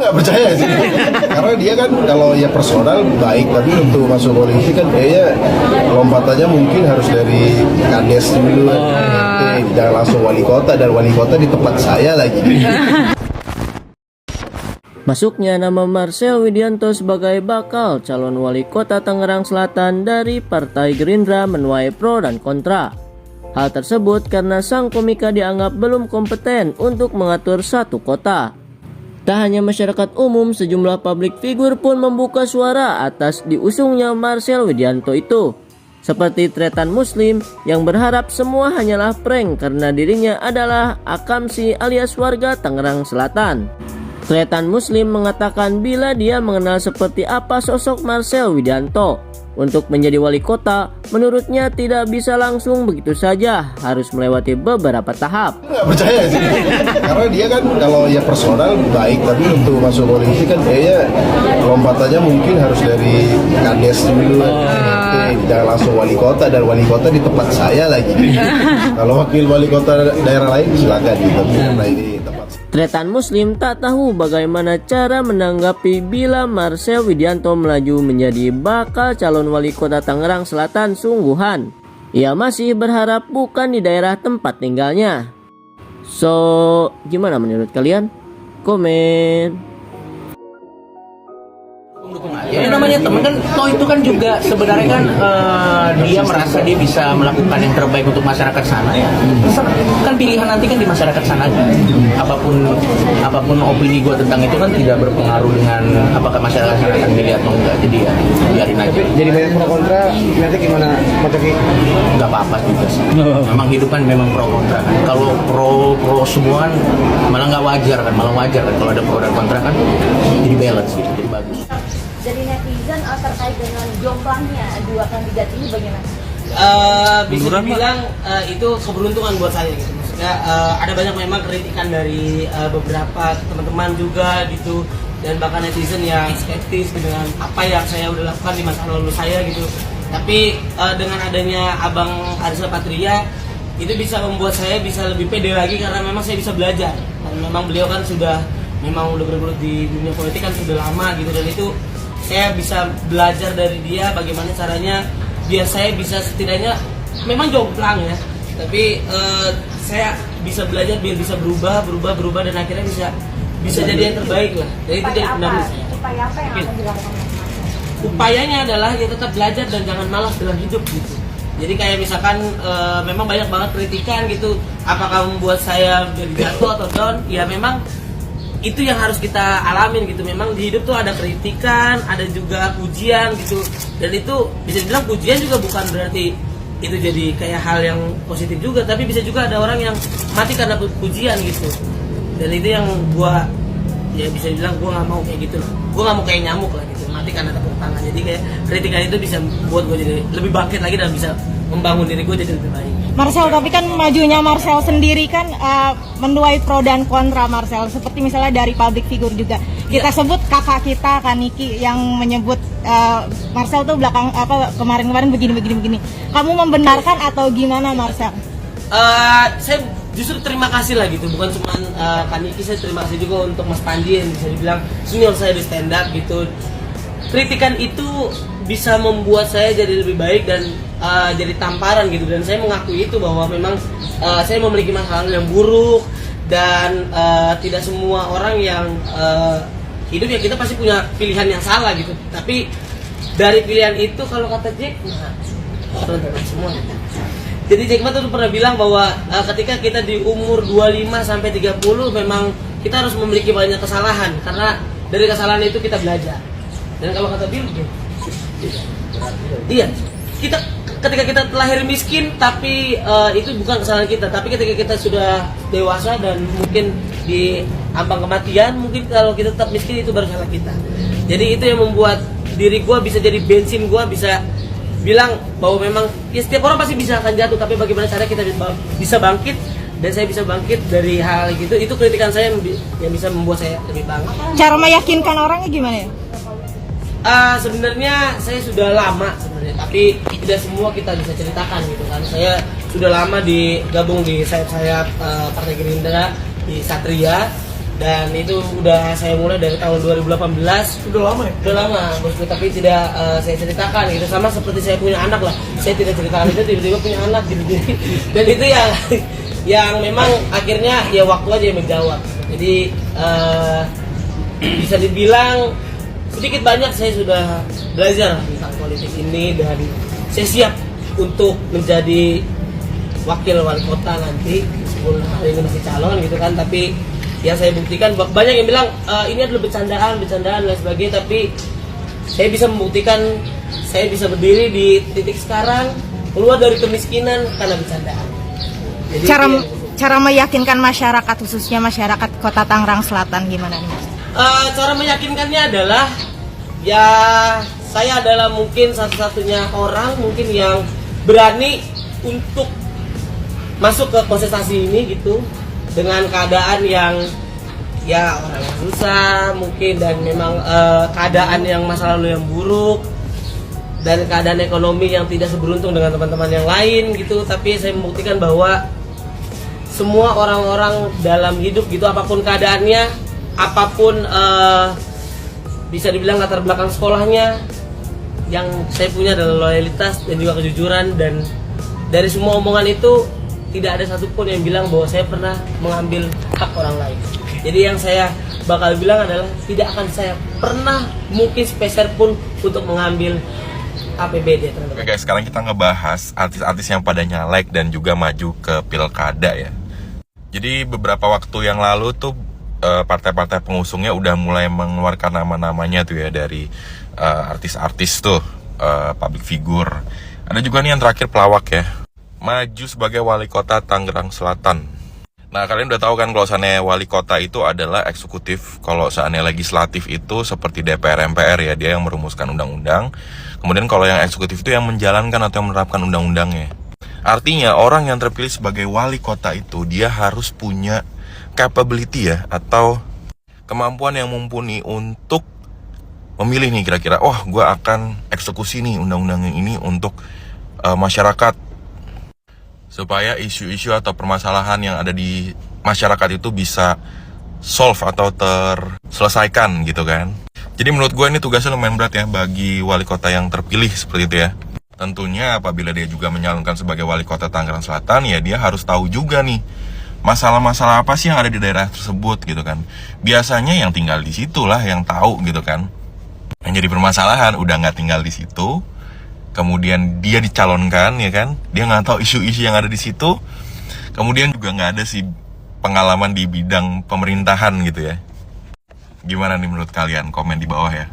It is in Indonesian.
nggak percaya sih, karena dia kan kalau ya personal baik, tapi untuk masuk politik kan kayaknya lompatannya mungkin harus dari kades dulu, jangan langsung wali kota, dan wali kota di tempat saya lagi. Masuknya nama Marcel Widianto sebagai bakal calon wali kota Tangerang Selatan dari Partai Gerindra menuai pro dan kontra. Hal tersebut karena sang komika dianggap belum kompeten untuk mengatur satu kota. Tak hanya masyarakat umum, sejumlah publik figur pun membuka suara atas diusungnya Marcel Widianto itu. Seperti Tretan Muslim yang berharap semua hanyalah prank karena dirinya adalah akamsi alias warga Tangerang Selatan. Tretan Muslim mengatakan bila dia mengenal seperti apa sosok Marcel Widianto untuk menjadi wali kota, menurutnya tidak bisa langsung begitu saja, harus melewati beberapa tahap. Nggak percaya sih, karena dia kan kalau ya personal baik, tapi untuk masuk politik kan kayaknya lompatannya mungkin harus dari kades dulu, jangan langsung wali kota, dan wali kota di tempat saya lagi. Kalau wakil wali kota daerah lain silakan gitu, karena ini tempat. Tretan Muslim tak tahu bagaimana cara menanggapi bila Marcel Widianto melaju menjadi bakal calon wali kota Tangerang Selatan sungguhan. Ia masih berharap bukan di daerah tempat tinggalnya. So, gimana menurut kalian? Komen. Ya namanya teman kan, toh itu kan juga sebenarnya kan dia merasa dia bisa melakukan yang terbaik untuk masyarakat sana ya. Kan pilihan nanti kan di masyarakat sana aja. Apapun opini gue tentang itu kan tidak berpengaruh dengan apakah masyarakat sana akan milih atau enggak. Jadi ya biarin aja. Jadi banyak pro kontra, nanti gimana Pak Coki? Nggak apa-apa juga sih. Memang hidup kan memang pro kontra kan. Kalau pro semua kan malah nggak wajar kan, malah wajar kan kalau ada pro dan kontra kan jadi balance gitu, jadi bagus. Dari netizen terkait dengan jomblangnya dua kandidat ini bagaimana? Bisa dibilang itu keberuntungan buat saya gitu. Maksudnya ada banyak memang kritikan dari beberapa teman-teman juga gitu, dan bahkan netizen yang skeptis dengan apa yang saya udah lakukan di masa lalu saya gitu. Tapi dengan adanya Abang Arisal Patria itu bisa membuat saya bisa lebih pede lagi, karena memang saya bisa belajar, dan memang beliau kan sudah memang udah bergelut di dunia politik kan sudah lama gitu, dan itu saya bisa belajar dari dia bagaimana caranya biar saya bisa setidaknya memang jomplang ya, tapi saya bisa belajar biar bisa berubah dan akhirnya bisa jadi yang terbaik lah. Jadi itu jadi pendamping saya. Upaya apa yang akan dilakukan? Upayanya adalah ya tetap belajar dan jangan malas dalam hidup gitu. Jadi kayak misalkan memang banyak banget kritikan gitu, apakah membuat saya jadi jatuh atau down? Ya memang itu yang harus kita alamin gitu. Memang di hidup tuh ada kritikan, ada juga pujian gitu, dan itu bisa dibilang pujian juga bukan berarti itu jadi kayak hal yang positif juga, tapi bisa juga ada orang yang mati karena pujian gitu. Dan itu yang gua ya bisa dibilang gua nggak mau kayak gitu loh, gua nggak mau kayak nyamuk lah gitu, mati karena tepuk tangan. Jadi kayak kritikan itu bisa buat gua jadi lebih bangkit lagi dan bisa membangun diri gua jadi lebih baik. Marcel, tapi kan majunya Marcel sendiri kan menuai pro dan kontra Marcel, seperti misalnya dari public figure juga. Kita sebut kakak kita Kak Niki yang menyebut Marcel tuh kemarin-kemarin begini. Kamu membenarkan atau gimana Marcel? Saya justru terima kasih lah gitu, bukan cuma Kak Niki, saya terima kasih juga untuk Mas Panji yang bisa dibilang senior saya di stand up gitu. Kritikan itu bisa membuat saya jadi lebih baik dan jadi tamparan gitu, dan saya mengakui itu bahwa memang saya memiliki masalah yang buruk, dan tidak semua orang yang hidup ya kita pasti punya pilihan yang salah gitu, tapi dari pilihan itu kalau kata Jack semua. Jadi Jack Ma tuh pernah bilang bahwa ketika kita di umur 25 sampai 30 memang kita harus memiliki banyak kesalahan, karena dari kesalahan itu kita belajar. Dan kalau kata Bill, iya, ketika kita lahir miskin, tapi itu bukan kesalahan kita. Tapi ketika kita sudah dewasa dan mungkin di ambang kematian, mungkin kalau kita tetap miskin itu baru salah kita. Jadi itu yang membuat diri gue bisa jadi bensin, gue bisa bilang bahwa memang ya setiap orang pasti bisa akan jatuh, tapi bagaimana cara kita bisa bangkit, dan saya bisa bangkit dari hal gitu. Itu kritikan saya yang bisa membuat saya lebih bangkit. Cara meyakinkan orangnya gimana ya? Sebenarnya saya sudah lama sebenarnya, tapi tidak semua kita bisa ceritakan gitu kan. Saya sudah lama gabung di sayap-sayap Partai Gerindra di Satria, dan itu udah saya mulai dari tahun 2018. Udah lama ya? Udah lama bosku, tapi tidak saya ceritakan gitu, sama seperti saya punya anak lah, saya tidak ceritakan itu, tiba-tiba punya anak gitu. Dan itu yang memang akhirnya ya waktu aja yang menjawab. Jadi bisa dibilang sedikit banyak saya sudah belajar tentang politik ini, dan saya siap untuk menjadi wakil wali kota nanti, meskipun hari ini masih calon gitu kan, tapi yang saya buktikan, banyak yang bilang ini adalah bercandaan dan sebagainya, tapi saya bisa membuktikan saya bisa berdiri di titik sekarang, keluar dari kemiskinan karena bercandaan. Jadi Cara meyakinkan masyarakat, khususnya masyarakat Kota Tangerang Selatan, gimana nih Mas? Cara meyakinkannya adalah ya saya adalah mungkin satu-satunya orang mungkin yang berani untuk masuk ke kontestasi ini gitu, dengan keadaan yang ya orang yang susah mungkin, dan memang keadaan yang masa lalu yang buruk, dan keadaan ekonomi yang tidak seberuntung dengan teman-teman yang lain gitu. Tapi saya membuktikan bahwa semua orang-orang dalam hidup gitu, apapun keadaannya, apapun bisa dibilang latar belakang sekolahnya, yang saya punya adalah loyalitas dan juga kejujuran, dan dari semua omongan itu tidak ada satupun yang bilang bahwa saya pernah mengambil hak orang lain. Jadi yang saya bakal bilang adalah tidak akan saya pernah mungkin sepeser pun untuk mengambil APBD. Oke guys, sekarang kita ngebahas artis-artis yang pada nyalek dan juga maju ke pilkada ya. Jadi beberapa waktu yang lalu tuh partai-partai pengusungnya udah mulai mengeluarkan nama-namanya tuh ya, dari artis-artis tuh, public figure. Ada juga nih yang terakhir pelawak ya, maju sebagai wali kota Tangerang Selatan. Nah, kalian udah tahu kan kalau seandainya wali kota itu adalah eksekutif, kalau seandainya legislatif itu seperti DPR MPR ya, dia yang merumuskan undang-undang. Kemudian kalau yang eksekutif itu yang menjalankan atau yang menerapkan undang-undangnya. Artinya orang yang terpilih sebagai wali kota itu dia harus punya capability ya, atau kemampuan yang mumpuni untuk memilih nih kira-kira, oh gue akan eksekusi nih undang-undang ini untuk masyarakat, supaya isu-isu atau permasalahan yang ada di masyarakat itu bisa solve atau terselesaikan gitu kan. Jadi menurut gue ini tugasnya lumayan berat ya bagi wali kota yang terpilih seperti itu ya. Tentunya apabila dia juga menyalonkan sebagai wali kota Tangerang Selatan, ya dia harus tahu juga nih masalah-masalah apa sih yang ada di daerah tersebut gitu kan. Biasanya yang tinggal di situ lah yang tahu gitu kan. Yang jadi permasalahan udah nggak tinggal di situ, kemudian dia dicalonkan ya kan, dia nggak tahu isu-isu yang ada di situ, kemudian juga nggak ada sih pengalaman di bidang pemerintahan gitu ya. Gimana nih menurut kalian? Komen di bawah ya.